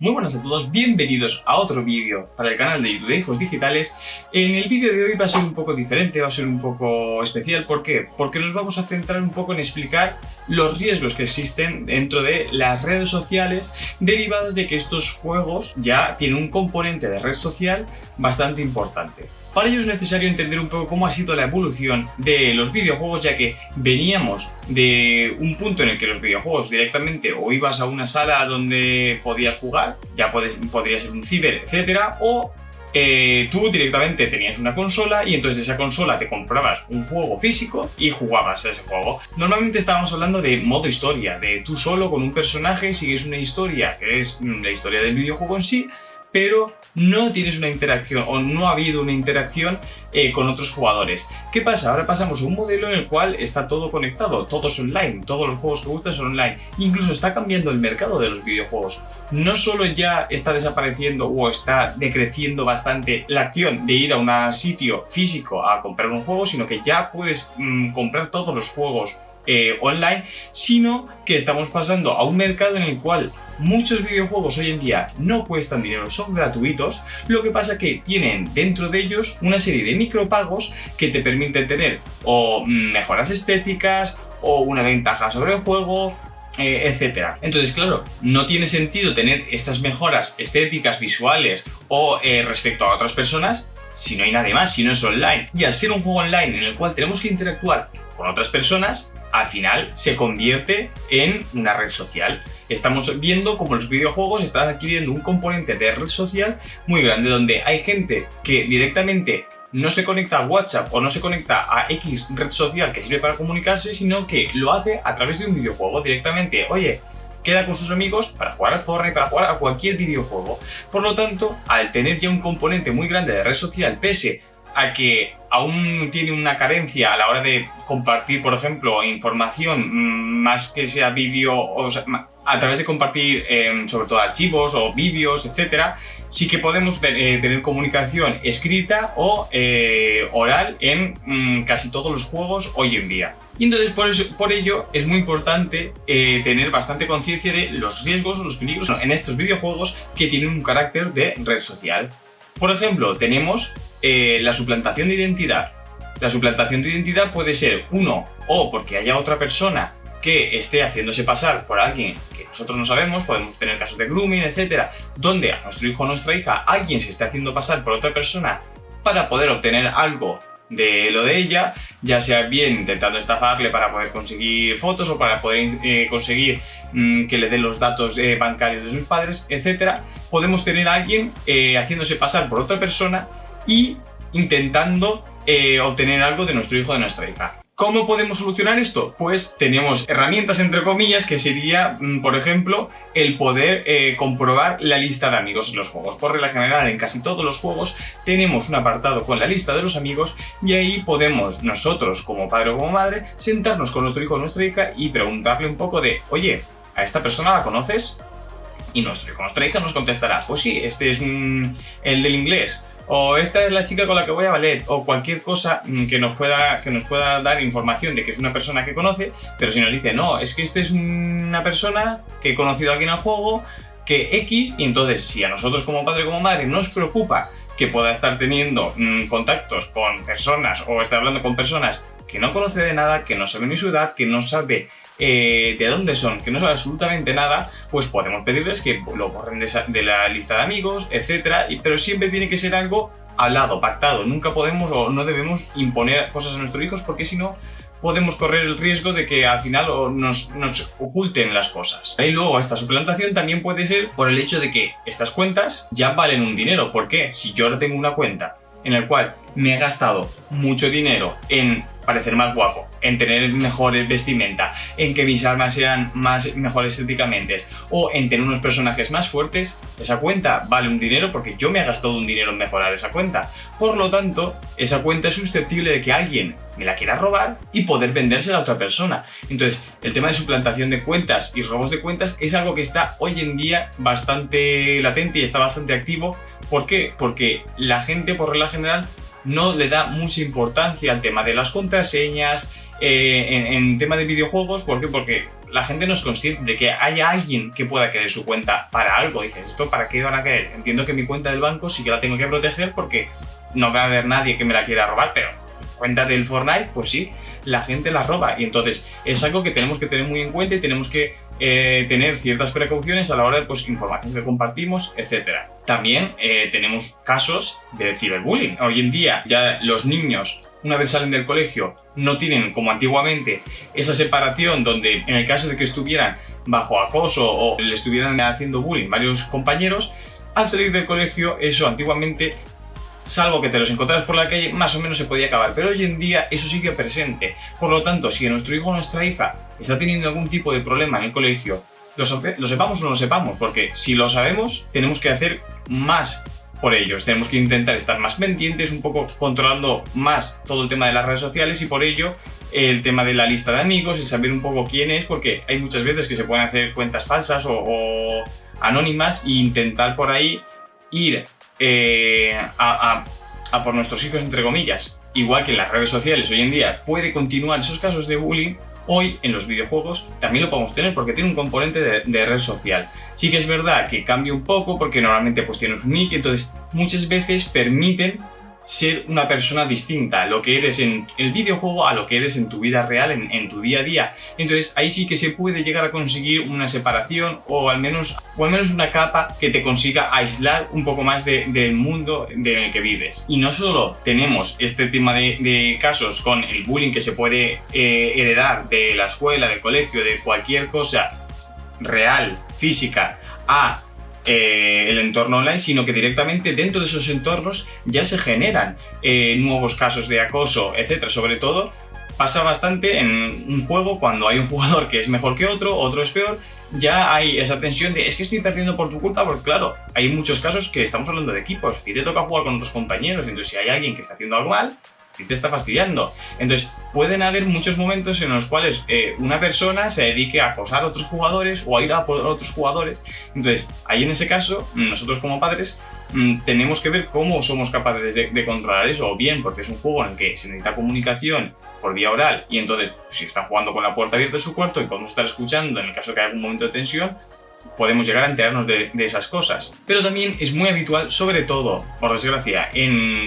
Muy buenas a todos, bienvenidos a otro vídeo para el canal de YouTube de Hijos Digitales. En el vídeo de hoy va a ser un poco diferente, va a ser un poco especial. ¿Por qué? Porque nos vamos a centrar un poco en explicar los riesgos que existen dentro de las redes sociales derivadas de que estos juegos ya tienen un componente de red social bastante importante. Para ello es necesario entender un poco cómo ha sido la evolución de los videojuegos, ya que veníamos de un punto en el que los videojuegos directamente o ibas a una sala donde podías jugar, ya podría ser un ciber, etcétera, o tú directamente tenías una consola y entonces de esa consola te comprabas un juego físico y jugabas a ese juego. Normalmente estábamos hablando de modo historia, de tú solo con un personaje sigues una historia que es la historia del videojuego en sí, pero no tienes una interacción o no ha habido una interacción con otros jugadores. ¿Qué pasa? Ahora pasamos a un modelo en el cual está todo conectado, todo es online, todos los juegos que gustan son online. Incluso está cambiando el mercado de los videojuegos. No solo ya está desapareciendo o está decreciendo bastante la acción de ir a un sitio físico a comprar un juego, sino que ya puedes comprar todos los juegos online, sino que estamos pasando a un mercado en el cual muchos videojuegos hoy en día no cuestan dinero, son gratuitos. Lo que pasa que tienen dentro de ellos una serie de micropagos que te permiten tener o mejoras estéticas o una ventaja sobre el juego, etcétera. Entonces, claro, no tiene sentido tener estas mejoras estéticas, visuales o respecto a otras personas si no hay nadie más, si no es online. Y al ser un juego online en el cual tenemos que interactuar con otras personas, al final se convierte en una red social. Estamos viendo cómo los videojuegos están adquiriendo un componente de red social muy grande, donde hay gente que directamente no se conecta a WhatsApp o no se conecta a X red social que sirve para comunicarse, sino que lo hace a través de un videojuego directamente. Oye, queda con sus amigos para jugar al Fortnite, para jugar a cualquier videojuego. Por lo tanto, al tener ya un componente muy grande de red social, pese a que aún tiene una carencia a la hora de compartir, por ejemplo, información, más que sea vídeo, o sea, a través de compartir sobre todo archivos o vídeos, etcétera, sí que podemos tener comunicación escrita o oral en casi todos los juegos hoy en día. Y entonces por ello es muy importante tener bastante conciencia de los riesgos o los peligros en estos videojuegos que tienen un carácter de red social. Por ejemplo, tenemos la suplantación de identidad. La suplantación de identidad puede ser o porque haya otra persona que esté haciéndose pasar por alguien que nosotros no sabemos, podemos tener casos de grooming, etcétera, donde a nuestro hijo o nuestra hija alguien se esté haciendo pasar por otra persona para poder obtener algo de lo de ella, ya sea bien intentando estafarle para poder conseguir fotos o para poder conseguir que le den los datos bancarios de sus padres, etcétera. Podemos tener a alguien haciéndose pasar por otra persona y intentando obtener algo de nuestro hijo o de nuestra hija. ¿Cómo podemos solucionar esto? Pues tenemos herramientas entre comillas que sería, por ejemplo, el poder comprobar la lista de amigos en los juegos. Por regla general, en casi todos los juegos tenemos un apartado con la lista de los amigos y ahí podemos nosotros, como padre o como madre, sentarnos con nuestro hijo o nuestra hija y preguntarle un poco de, oye, ¿a esta persona la conoces? Y nuestro hijo o nuestra hija nos contestará, pues sí, este es el del inglés, o esta es la chica con la que voy a ballet, o cualquier cosa que nos pueda dar información de que es una persona que conoce. Pero si nos dice, no, es que esta es una persona que he conocido aquí en el juego, que X, y entonces si a nosotros como padre o como madre nos preocupa que pueda estar teniendo contactos con personas o estar hablando con personas que no conoce de nada, que no sabe ni su edad, que no sabe de dónde son, que no sabe absolutamente nada, pues podemos pedirles que lo borren de la lista de amigos, etcétera. Pero siempre tiene que ser algo hablado, pactado. Nunca podemos o no debemos imponer cosas a nuestros hijos, porque si no podemos correr el riesgo de que al final nos oculten las cosas. Y luego esta suplantación también puede ser por el hecho de que estas cuentas ya valen un dinero. ¿Por qué? Si yo ahora tengo una cuenta en la cual me he gastado mucho dinero en parecer más guapo, en tener mejores vestimenta, en que mis armas sean mejores estéticamente o en tener unos personajes más fuertes, esa cuenta vale un dinero porque yo me he gastado un dinero en mejorar esa cuenta. Por lo tanto, esa cuenta es susceptible de que alguien me la quiera robar y poder vendérsela a otra persona. Entonces, el tema de suplantación de cuentas y robos de cuentas es algo que está hoy en día bastante latente y está bastante activo. ¿Por qué? Porque la gente, por regla general, no le da mucha importancia al tema de las contraseñas en tema de videojuegos. ¿Por qué? Porque la gente no es consciente de que haya alguien que pueda querer su cuenta para algo. Dices, ¿esto para qué van a querer? Entiendo que mi cuenta del banco sí que la tengo que proteger porque no va a haber nadie que me la quiera robar, pero cuenta del Fortnite, pues sí, la gente la roba. Y entonces es algo que tenemos que tener muy en cuenta y tenemos que tener ciertas precauciones a la hora de información que compartimos, etcétera. También tenemos casos de ciberbullying. Hoy en día ya los niños, una vez salen del colegio, no tienen como antiguamente esa separación donde en el caso de que estuvieran bajo acoso o le estuvieran haciendo bullying varios compañeros, al salir del colegio eso antiguamente, salvo que te los encontraras por la calle, más o menos se podía acabar, pero hoy en día eso sigue presente. Por lo tanto, si nuestro hijo o nuestra hija está teniendo algún tipo de problema en el colegio, lo sepamos o no lo sepamos, porque si lo sabemos, tenemos que hacer más por ellos. Tenemos que intentar estar más pendientes, un poco controlando más todo el tema de las redes sociales y por ello el tema de la lista de amigos, el saber un poco quién es, porque hay muchas veces que se pueden hacer cuentas falsas o anónimas e intentar por ahí ir a por nuestros hijos, entre comillas. Igual que en las redes sociales hoy en día puede continuar esos casos de bullying, hoy en los videojuegos también lo podemos tener porque tiene un componente de red social. Sí que es verdad que cambia un poco porque normalmente pues tienes un nick, entonces muchas veces permiten ser una persona distinta a lo que eres en el videojuego a lo que eres en tu vida real, en tu día a día. Entonces ahí sí que se puede llegar a conseguir una separación o al menos una capa que te consiga aislar un poco más del mundo en el que vives. Y no solo tenemos este tema de casos con el bullying que se puede heredar de la escuela, del colegio, de cualquier cosa real, física, a el entorno online, sino que directamente dentro de esos entornos ya se generan nuevos casos de acoso, etcétera. Sobre todo pasa bastante en un juego cuando hay un jugador que es mejor que otro es peor, ya hay esa tensión de es que estoy perdiendo por tu culpa, porque claro, hay muchos casos que estamos hablando de equipos y te toca jugar con otros compañeros, entonces si hay alguien que está haciendo algo mal, te está fastidiando. Entonces pueden haber muchos momentos en los cuales una persona se dedique a acosar a otros jugadores o a ir a por otros jugadores. Entonces ahí en ese caso nosotros como padres tenemos que ver cómo somos capaces de controlar eso, o bien porque es un juego en el que se necesita comunicación por vía oral y entonces si están jugando con la puerta abierta de su cuarto y podemos estar escuchando en el caso de que haya algún momento de tensión, podemos llegar a enterarnos de esas cosas. Pero también es muy habitual, sobre todo, por desgracia,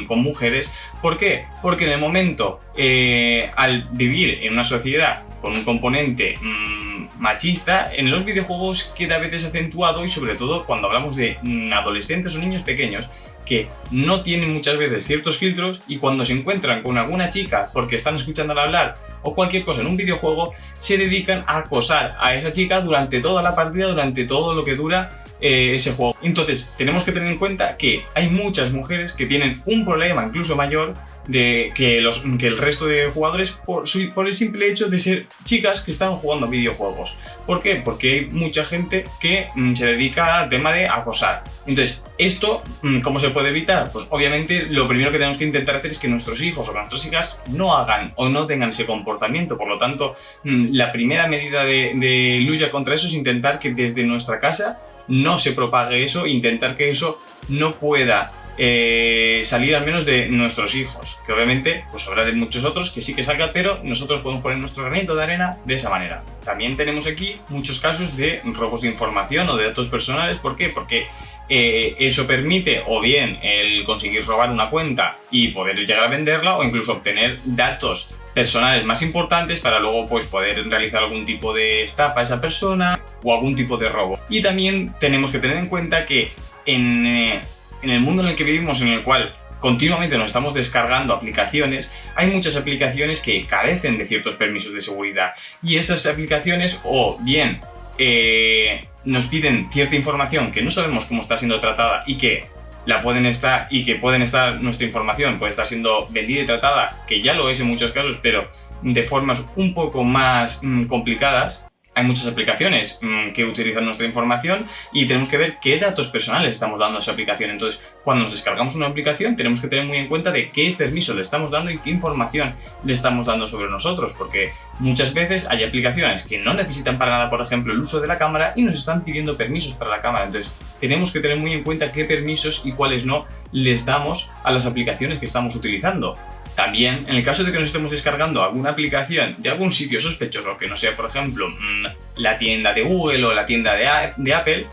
con mujeres. ¿Por qué? Porque en el momento, al vivir en una sociedad con un componente machista, en los videojuegos queda a veces acentuado, y sobre todo cuando hablamos de adolescentes o niños pequeños que no tienen muchas veces ciertos filtros, y cuando se encuentran con alguna chica porque están escuchándola hablar o cualquier cosa en un videojuego, se dedican a acosar a esa chica durante toda la partida, durante todo lo que dura ese juego. Entonces tenemos que tener en cuenta que hay muchas mujeres que tienen un problema incluso mayor que el resto de jugadores por el simple hecho de ser chicas que están jugando videojuegos. ¿Por qué? Porque hay mucha gente que se dedica al tema de acosar. Entonces, ¿esto cómo se puede evitar? Pues obviamente lo primero que tenemos que intentar hacer es que nuestros hijos o que nuestras hijas no hagan o no tengan ese comportamiento. Por lo tanto, la primera medida de lucha contra eso es intentar que desde nuestra casa no se propague eso, intentar que eso no pueda salir al menos de nuestros hijos, que obviamente pues habrá de muchos otros que sí que salga, pero nosotros podemos poner nuestro granito de arena de esa manera. También tenemos aquí muchos casos de robos de información o de datos personales. ¿Por qué? Porque eso permite o bien el conseguir robar una cuenta y poder llegar a venderla, o incluso obtener datos personales más importantes para luego pues poder realizar algún tipo de estafa a esa persona o algún tipo de robo. Y también tenemos que tener en cuenta que en el mundo en el que vivimos, en el cual continuamente nos estamos descargando aplicaciones, hay muchas aplicaciones que carecen de ciertos permisos de seguridad, y esas aplicaciones o bien nos piden cierta información que no sabemos cómo está siendo tratada y que nuestra información puede estar siendo vendida y tratada, que ya lo es en muchos casos, pero de formas un poco más complicadas. Hay muchas aplicaciones que utilizan nuestra información y tenemos que ver qué datos personales estamos dando a esa aplicación. Entonces, cuando nos descargamos una aplicación, tenemos que tener muy en cuenta de qué permiso le estamos dando y qué información le estamos dando sobre nosotros, porque muchas veces hay aplicaciones que no necesitan para nada, por ejemplo, el uso de la cámara, y nos están pidiendo permisos para la cámara. Entonces, tenemos que tener muy en cuenta qué permisos y cuáles no les damos a las aplicaciones que estamos utilizando. También, en el caso de que nos estemos descargando alguna aplicación de algún sitio sospechoso, que no sea, por ejemplo, la tienda de Google o la tienda de Apple,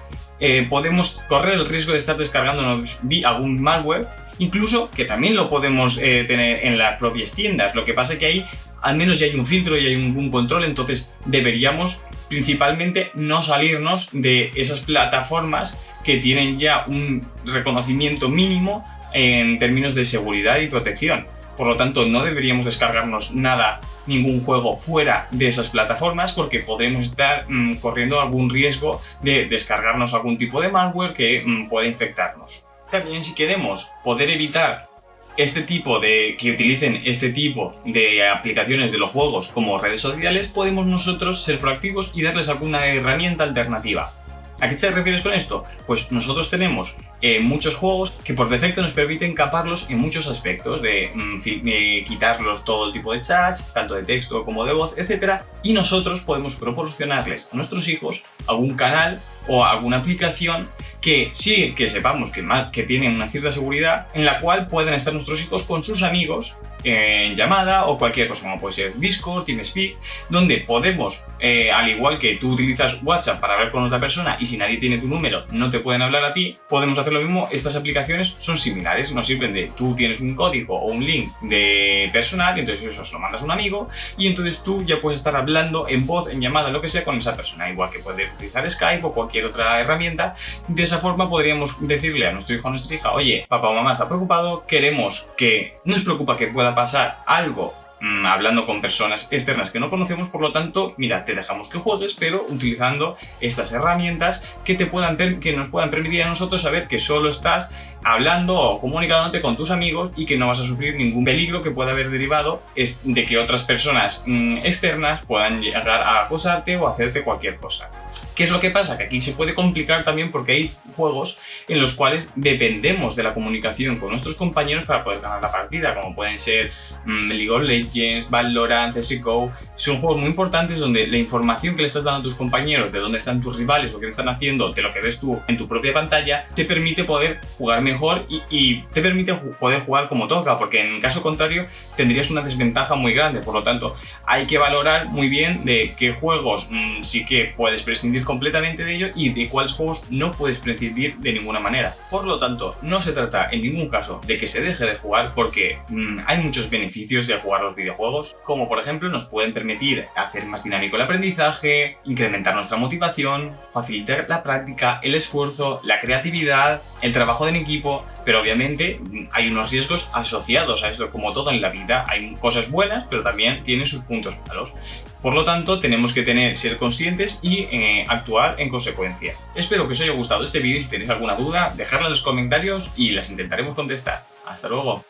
podemos correr el riesgo de estar descargándonos algún malware, incluso que también lo podemos tener en las propias tiendas. Lo que pasa es que ahí al menos ya hay un filtro y hay un control, entonces deberíamos principalmente no salirnos de esas plataformas que tienen ya un reconocimiento mínimo en términos de seguridad y protección. Por lo tanto, no deberíamos descargarnos ningún juego fuera de esas plataformas, porque podremos estar corriendo algún riesgo de descargarnos algún tipo de malware que pueda infectarnos. También, si queremos poder evitar que utilicen este tipo de aplicaciones de los juegos como redes sociales, podemos nosotros ser proactivos y darles alguna herramienta alternativa. ¿A qué te refieres con esto? Pues nosotros tenemos muchos juegos que por defecto nos permiten caparlos en muchos aspectos, de quitarlos todo el tipo de chats, tanto de texto como de voz, etc. Y nosotros podemos proporcionarles a nuestros hijos algún canal o alguna aplicación que sí que sepamos que tienen una cierta seguridad, en la cual pueden estar nuestros hijos con sus amigos en llamada o cualquier cosa, como puede ser Discord, TeamSpeak, donde podemos, al igual que tú utilizas WhatsApp para hablar con otra persona y si nadie tiene tu número no te pueden hablar a ti, podemos hacer lo mismo. Estas aplicaciones son similares, nos sirven de tú tienes un código o un link de personal y entonces eso se lo mandas a un amigo y entonces tú ya puedes estar hablando en voz, en llamada, lo que sea, con esa persona, igual que puedes utilizar Skype o cualquier otra herramienta. De esa forma podríamos decirle a nuestro hijo o a nuestra hija: oye, papá o mamá está preocupado, nos preocupa que pueda pasar algo hablando con personas externas que no conocemos, por lo tanto, mira, te dejamos que juegues, pero utilizando estas herramientas que nos puedan permitir a nosotros saber que solo estás hablando o comunicándote con tus amigos y que no vas a sufrir ningún peligro que pueda haber derivado de que otras personas externas puedan llegar a acosarte o hacerte cualquier cosa. ¿Qué es lo que pasa? Que aquí se puede complicar también porque hay juegos en los cuales dependemos de la comunicación con nuestros compañeros para poder ganar la partida, como pueden ser League of Legends, Valorant, CSGO. Son juegos muy importantes donde la información que le estás dando a tus compañeros de dónde están tus rivales o qué están haciendo, de lo que ves tú en tu propia pantalla, te permite poder jugar mejor y te permite poder jugar como toca, porque en caso contrario tendrías una desventaja muy grande. Por lo tanto, hay que valorar muy bien de qué juegos sí que puedes prescindir completamente de ello y de cuáles juegos no puedes prescindir de ninguna manera. Por lo tanto, no se trata en ningún caso de que se deje de jugar, porque hay muchos beneficios de jugar los videojuegos, como por ejemplo nos pueden permitir hacer más dinámico el aprendizaje, incrementar nuestra motivación, facilitar la práctica, el esfuerzo, la creatividad, el trabajo en equipo, pero obviamente hay unos riesgos asociados a esto. Como todo en la vida, hay cosas buenas, pero también tiene sus puntos malos. Por lo tanto, tenemos que ser conscientes y actuar en consecuencia. Espero que os haya gustado este vídeo. Si tenéis alguna duda, dejadla en los comentarios y las intentaremos contestar. ¡Hasta luego!